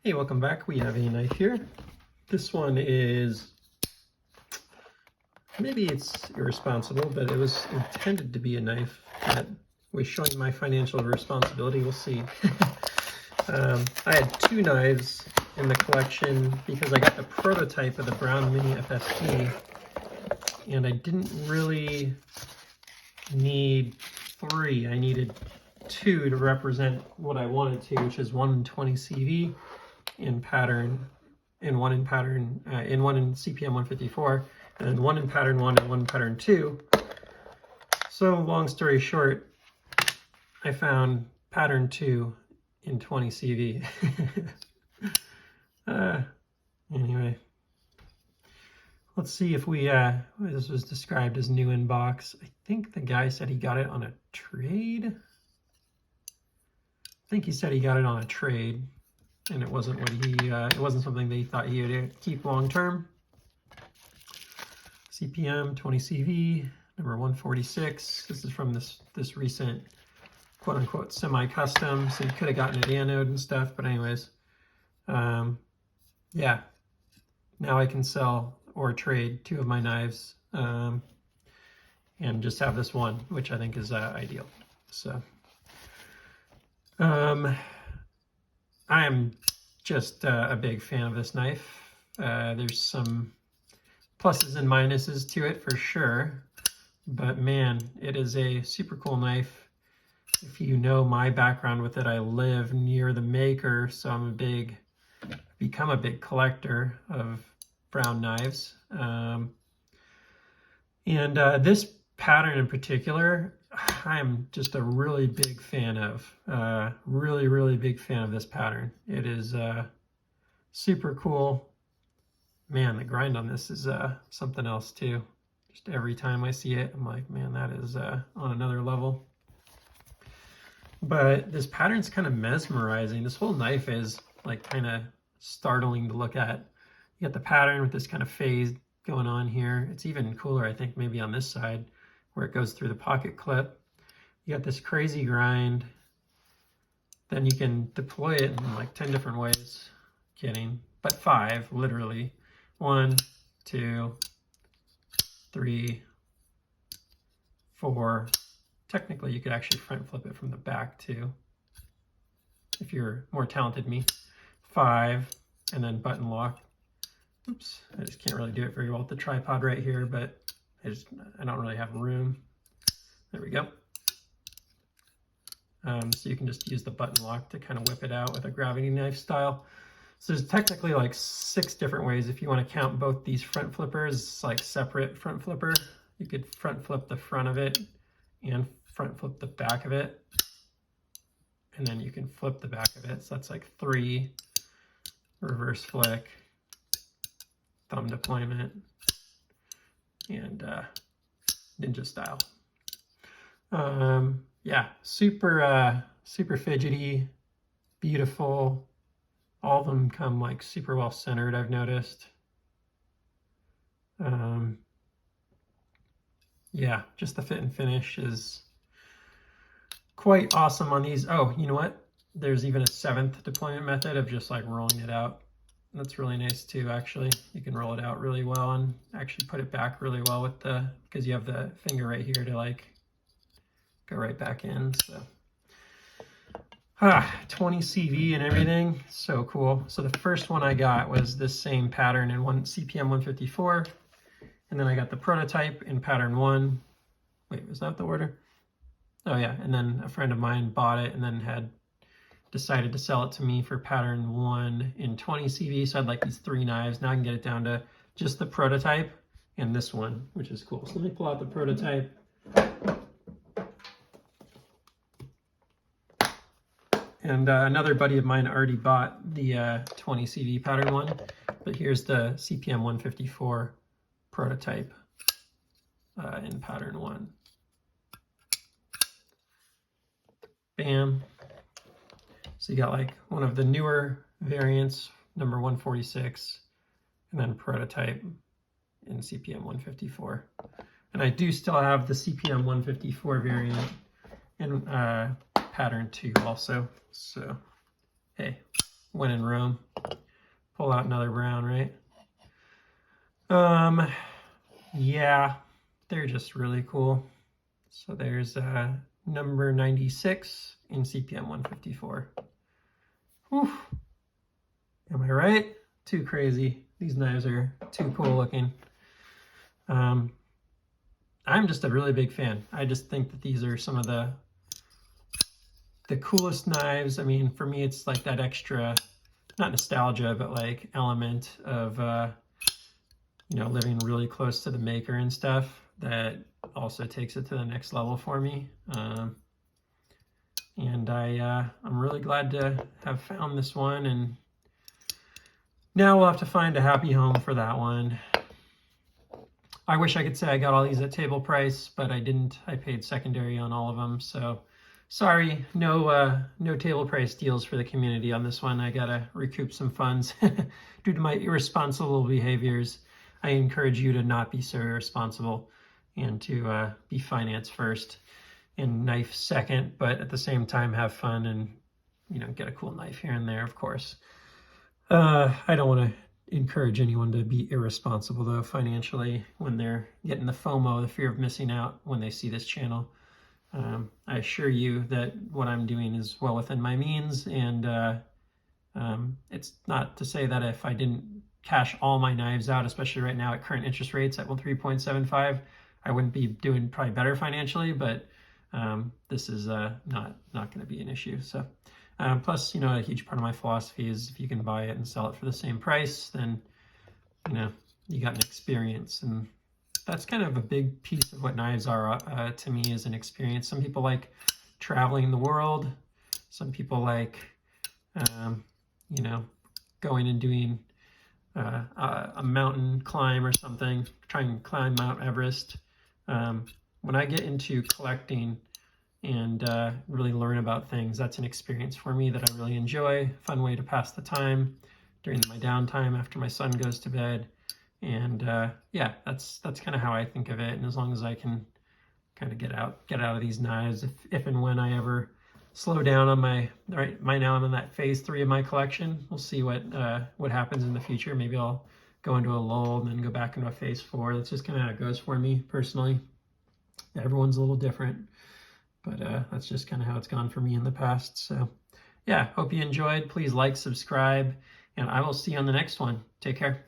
Hey, welcome back. We have a knife here. This one is, maybe it's irresponsible, but it was intended to be a knife that was showing my financial responsibility. We'll see. I had two knives in the collection because I got the prototype of the Brown Mini FSD, and I didn't really need three. I needed two to represent what I wanted to, which is 1 in 20 CV in pattern, and one in CPM 154, and then one in pattern 1 and one in pattern 2. So long story short, I found pattern 2 in 20 CV. Anyway, let's see if we, this was described as new in box. I think the guy said he got it on a trade. I think he said he got it on a trade, and it wasn't what he, it wasn't something that he thought he would keep long term. CPM 20 CV, number 146. This is from this recent quote unquote semi-custom, so you could have gotten an anode and stuff, but anyways, yeah, now I can sell or trade two of my knives, and just have this one, which I think is ideal. So I'm just a big fan of this knife. There's some pluses and minuses to it for sure, but man, it is a super cool knife. If you know my background with it, I live near the maker, so I'm become a big collector of brown knives. This pattern in particular, I'm just a really big fan of. Really big fan of this pattern. It is super cool. Man, the grind on this is something else too. Just every time I see it, I'm like, man, that is on another level. But this pattern's kind of mesmerizing. This whole knife is like kind of startling to look at. You got the pattern with this kind of phase going on here. It's even cooler, I think, maybe on this side where it goes through the pocket clip. You got this crazy grind. Then you can deploy it in like 10 different ways. Kidding, but 5, literally. 1, 2, 3, 4. Technically, you could actually front flip it from the back too, if you're more talented than me. 5, and then button lock. Oops, I just can't really do it very well with the tripod right here, but I don't really have room. There we go. So you can just use the button lock to kind of whip it out with a gravity knife style. So there's technically like 6 different ways if you want to count both these front flippers, like separate front flipper. You could front flip the front of it and front flip the back of it. And then you can flip the back of it. So that's like 3, reverse flick, thumb deployment, and ninja style. Yeah, super fidgety, beautiful. All of them come like super well centered, I've noticed. Yeah, just the fit and finish is quite awesome on these. Oh, you know what? There's even a 7th deployment method of just like rolling it out. That's really nice too, actually. You can roll it out really well and actually put it back really well with because you have the finger right here to like go right back in. So 20 CV and everything, so cool. So the first one I got was this same pattern in CPM 154, and then I got the prototype in pattern 1. Wait, was that the order? Oh yeah, and then a friend of mine bought it and then had decided to sell it to me for pattern 1 in 20 CV. So I had like these 3 knives. Now I can get it down to just the prototype and this one, which is cool. So let me pull out the prototype. And another buddy of mine already bought the 20 CV pattern 1, but here's the CPM 154 prototype in pattern 1. Bam. So you got like one of the newer variants, number 146, and then prototype in CPM 154. And I do still have the CPM 154 variant in pattern 2 also. So, hey, when in Rome. Pull out another brown, right? Yeah, they're just really cool. So there's number 96 in CPM 154. Whew. Am I right? Too crazy. These knives are too cool looking. I'm just a really big fan. I just think that these are some of the coolest knives. I mean, for me, it's like that extra, not nostalgia, but like element of, you know, living really close to the maker and stuff that also takes it to the next level for me. And I'm really glad to have found this one, and now we'll have to find a happy home for that one. I wish I could say I got all these at table price, but I didn't. I paid secondary on all of them, so sorry, no table price deals for the community on this one. I gotta recoup some funds due to my irresponsible behaviors. I encourage you to not be so irresponsible and to be finance first and knife second, but at the same time have fun and, you know, get a cool knife here and there, of course. I don't want to encourage anyone to be irresponsible though financially when they're getting the FOMO, the fear of missing out, when they see this channel. I assure you that what I'm doing is well within my means, and it's not to say that if I didn't cash all my knives out, especially right now at current interest rates at 3.75, I wouldn't be doing probably better financially, but this is not going to be an issue. So plus, you know, a huge part of my philosophy is if you can buy it and sell it for the same price, then, you know, you got an experience. And that's kind of a big piece of what knives are to me, is an experience. Some people like traveling the world. Some people like, you know, going and doing a mountain climb or something, trying to climb Mount Everest. When I get into collecting and really learn about things, that's an experience for me that I really enjoy. Fun way to pass the time during my downtime after my son goes to bed. And yeah, that's kind of how I think of it. And as long as I can kind of get out of these knives, if and when I ever slow down on my now I'm in that phase 3 of my collection. We'll see what happens in the future. Maybe I'll go into a lull and then go back into a phase 4. That's just kind of how it goes for me personally. Everyone's a little different, but that's just kind of how it's gone for me in the past. So yeah, hope you enjoyed. Please like, subscribe, and I will see you on the next one. Take care.